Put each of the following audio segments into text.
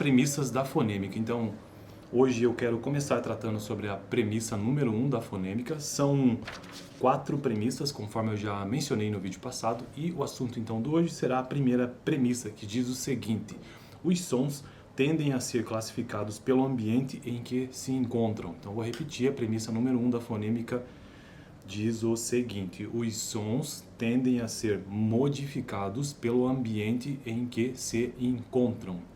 premissas da fonêmica. Então, hoje eu quero começar tratando sobre a premissa número 1 da fonêmica. São 4 premissas, conforme eu já mencionei no vídeo passado, e o assunto então de hoje será a primeira premissa, que diz o seguinte: os sons tendem a ser classificados pelo ambiente em que se encontram. Então, vou repetir a premissa número 1 da fonêmica. Diz o seguinte: os sons tendem a ser modificados pelo ambiente em que se encontram.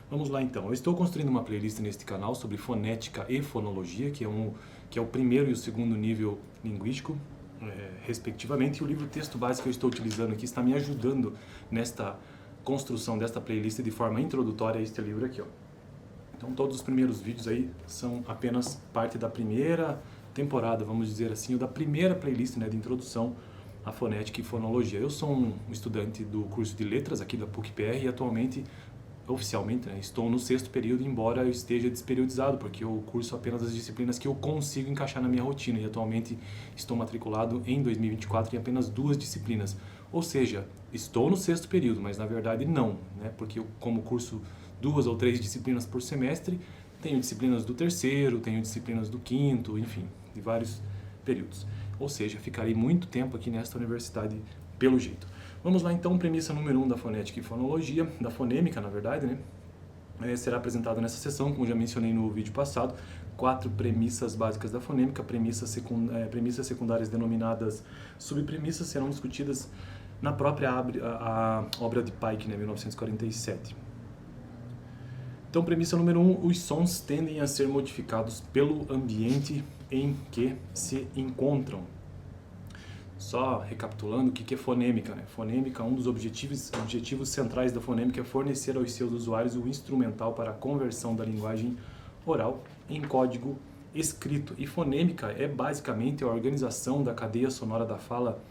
Vamos lá então. Eu estou construindo uma playlist neste canal sobre fonética e fonologia, que é o primeiro e o segundo nível linguístico, respectivamente. E o livro texto básico que eu estou utilizando aqui está me ajudando nesta construção desta playlist de forma introdutória a este livro aqui, ó. Então todos os primeiros vídeos aí são apenas parte da primeira temporada, vamos dizer assim, ou da primeira playlist, né, de introdução à fonética e fonologia. Eu sou um estudante do curso de letras aqui da PUC-PR e atualmente, oficialmente, né, estou no 6º período, embora eu esteja desperiodizado, porque eu curso apenas as disciplinas que eu consigo encaixar na minha rotina, e atualmente estou matriculado em 2024 em apenas 2 disciplinas. Ou seja, estou no 6º período, mas na verdade não, né, porque eu, como curso 2 ou 3 disciplinas por semestre, tenho disciplinas do 3º, tenho disciplinas do 5º, enfim, de vários períodos. Ou seja, ficarei muito tempo aqui nesta universidade pelo jeito. Vamos lá então, premissa número 1 da fonética e fonologia, da fonêmica na verdade, né? Será apresentado nessa sessão, como já mencionei no vídeo passado, 4 premissas básicas da fonêmica, premissas secundárias denominadas subpremissas serão discutidas na própria a obra de Pike, né, 1947. Então, premissa número 1, os sons tendem a ser modificados pelo ambiente em que se encontram. Só recapitulando o que é fonêmica, né? Fonêmica, um dos objetivos centrais da fonêmica é fornecer aos seus usuários o instrumental para a conversão da linguagem oral em código escrito. E fonêmica é basicamente a organização da cadeia sonora da fala,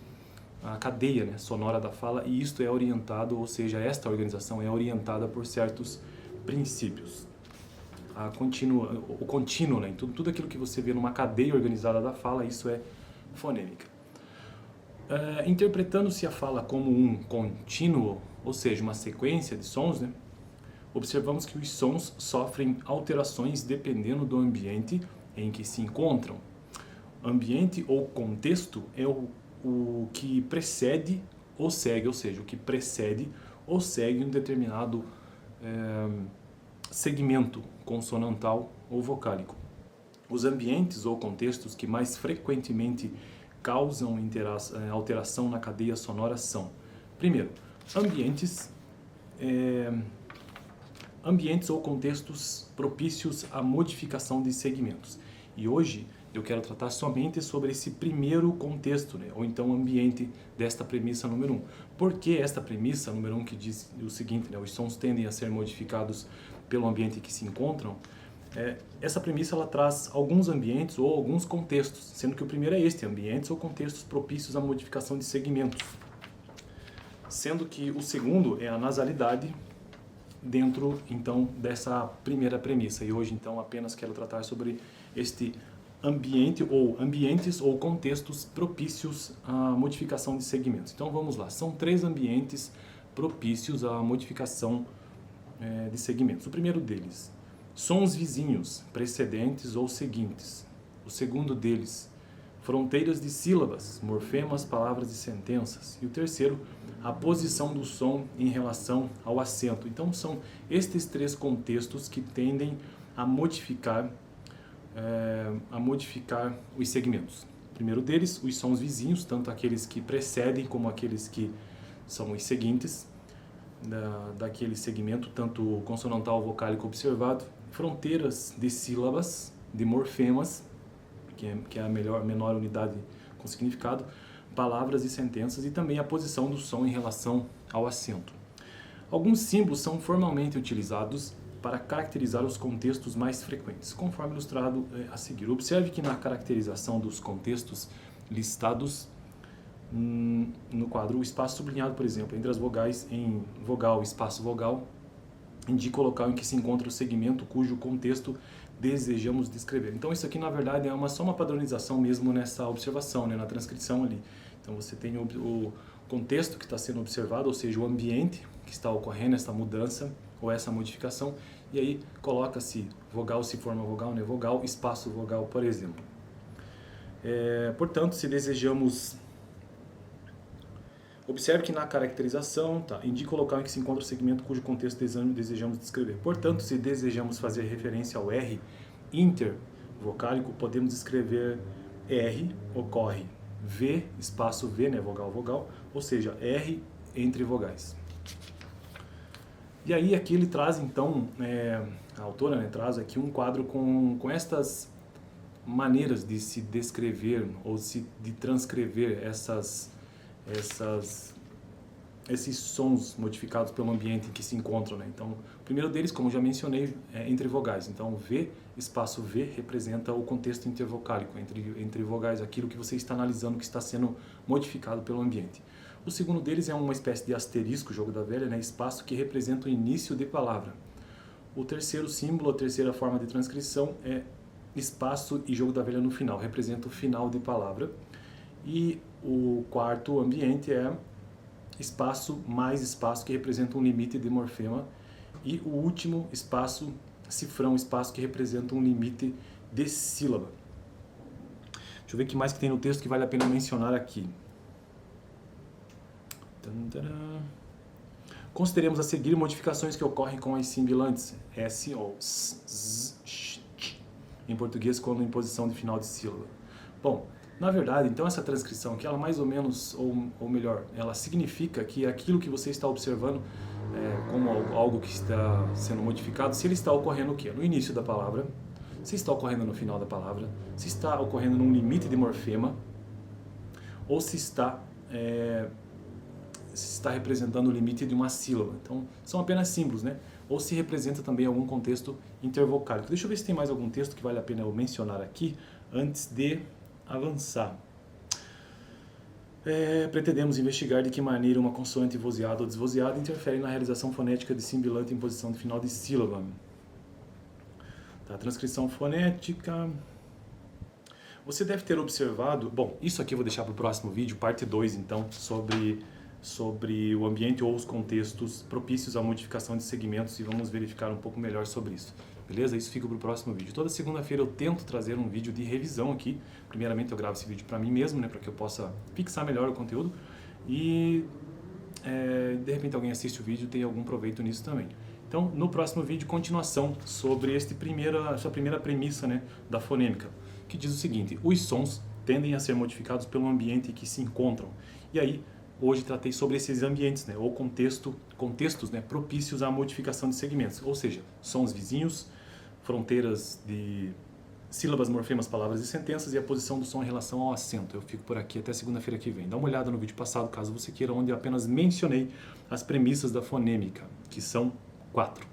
a cadeia, né, sonora da fala, e isto é orientado, ou seja, esta organização é orientada por certos princípios. O contínuo, né? Tudo aquilo que você vê numa cadeia organizada da fala, isso é fonêmica. Interpretando-se a fala como um contínuo, ou seja, uma sequência de sons, né? Observamos que os sons sofrem alterações dependendo do ambiente em que se encontram. Ambiente ou contexto é o que precede ou segue, ou seja, o que precede ou segue um determinado segmento consonantal ou vocálico. Os ambientes ou contextos que mais frequentemente causam alteração na cadeia sonora são, primeiro, ambientes ou contextos propícios à modificação de segmentos. E hoje eu quero tratar somente sobre esse primeiro contexto, né, ou então ambiente desta premissa número 1. Por que esta premissa número 1 que diz o seguinte, né, os sons tendem a ser modificados pelo ambiente que se encontram? Essa premissa ela traz alguns ambientes ou alguns contextos, sendo que o primeiro é este, ambientes ou contextos propícios à modificação de segmentos. Sendo que o segundo é a nasalidade dentro, então, dessa primeira premissa. E hoje, então, apenas quero tratar sobre este ambiente ou ambientes ou contextos propícios à modificação de segmentos. Então, vamos lá. São 3 ambientes propícios à modificação de segmentos. O primeiro deles, sons vizinhos, precedentes ou seguintes. O segundo deles, fronteiras de sílabas, morfemas, palavras e sentenças. E o terceiro, a posição do som em relação ao acento. Então, são estes 3 contextos que tendem a modificar os segmentos. O primeiro deles, os sons vizinhos, tanto aqueles que precedem como aqueles que são os seguintes daquele segmento, tanto consonantal, vocálico observado. Fronteiras de sílabas, de morfemas, que é a menor unidade com significado, palavras e sentenças, e também a posição do som em relação ao acento. Alguns símbolos são formalmente utilizados para caracterizar os contextos mais frequentes, conforme ilustrado a seguir. Observe que na caracterização dos contextos listados no quadro, o espaço sublinhado, por exemplo, entre as vogais em vogal, espaço vogal, indica o local em que se encontra o segmento cujo contexto desejamos descrever. Então isso aqui na verdade é só uma padronização mesmo nessa observação, né, na transcrição ali. Então você tem o contexto que está sendo observado, ou seja, o ambiente que está ocorrendo essa mudança ou essa modificação, e aí coloca-se vogal se for uma vogal, né? Vogal, espaço vogal, por exemplo. Portanto, se desejamos... Observe que na caracterização, indica o local em que se encontra o segmento cujo contexto desejamos descrever. Portanto, se desejamos fazer referência ao R intervocálico, podemos escrever R, ocorre V, espaço V, né, vogal, vogal, ou seja, R entre vogais. E aí aqui ele traz, então, a autora, né, traz aqui um quadro com estas maneiras de se descrever ou de transcrever esses sons modificados pelo ambiente em que se encontram, né? Então, o primeiro deles, como já mencionei, é entre vogais. Então, V, espaço V, representa o contexto intervocálico, entre vogais, aquilo que você está analisando que está sendo modificado pelo ambiente. O segundo deles é uma espécie de asterisco, jogo da velha, né? Espaço que representa o início de palavra. O terceiro símbolo, a terceira forma de transcrição é espaço e jogo da velha no final, representa o final de palavra. E o quarto ambiente é espaço mais espaço, que representa um limite de morfema. E o último espaço, cifrão, espaço que representa um limite de sílaba. Deixa eu ver o que mais que tem no texto que vale a pena mencionar aqui. Consideremos a seguir modificações que ocorrem com as sibilantes S ou S, Z, Sh, Ch, em português quando em posição de final de sílaba. Bom, na verdade, então essa transcrição aqui, ela mais ou menos, ou melhor, ela significa que aquilo que você está observando como algo que está sendo modificado, se ele está ocorrendo o quê? No início da palavra, se está ocorrendo no final da palavra, se está ocorrendo num limite de morfema, ou se está representando o limite de uma sílaba. Então, são apenas símbolos, né? Ou se representa também algum contexto intervocálico. Deixa eu ver se tem mais algum texto que vale a pena eu mencionar aqui, antes de avançar. Pretendemos investigar de que maneira uma consoante vozeada ou desvozeada interfere na realização fonética de sibilante em posição de final de sílaba. Tá, transcrição fonética. Você deve ter observado... Bom, isso aqui eu vou deixar para o próximo vídeo, parte 2, então, sobre o ambiente ou os contextos propícios à modificação de segmentos, e vamos verificar um pouco melhor sobre isso. Beleza? Isso fica para o próximo vídeo. Toda segunda-feira eu tento trazer um vídeo de revisão aqui. Primeiramente eu gravo esse vídeo para mim mesmo, né, para que eu possa fixar melhor o conteúdo. E de repente alguém assiste o vídeo e tem algum proveito nisso também. Então, no próximo vídeo, continuação sobre essa primeira premissa, né, da fonêmica, que diz o seguinte: os sons tendem a ser modificados pelo ambiente em que se encontram. E aí, hoje tratei sobre esses ambientes, né, ou contextos, né, propícios à modificação de segmentos, ou seja, sons vizinhos, fronteiras de sílabas, morfemas, palavras e sentenças e a posição do som em relação ao acento. Eu fico por aqui até segunda-feira que vem. Dá uma olhada no vídeo passado, caso você queira, onde eu apenas mencionei as premissas da fonêmica, que são 4.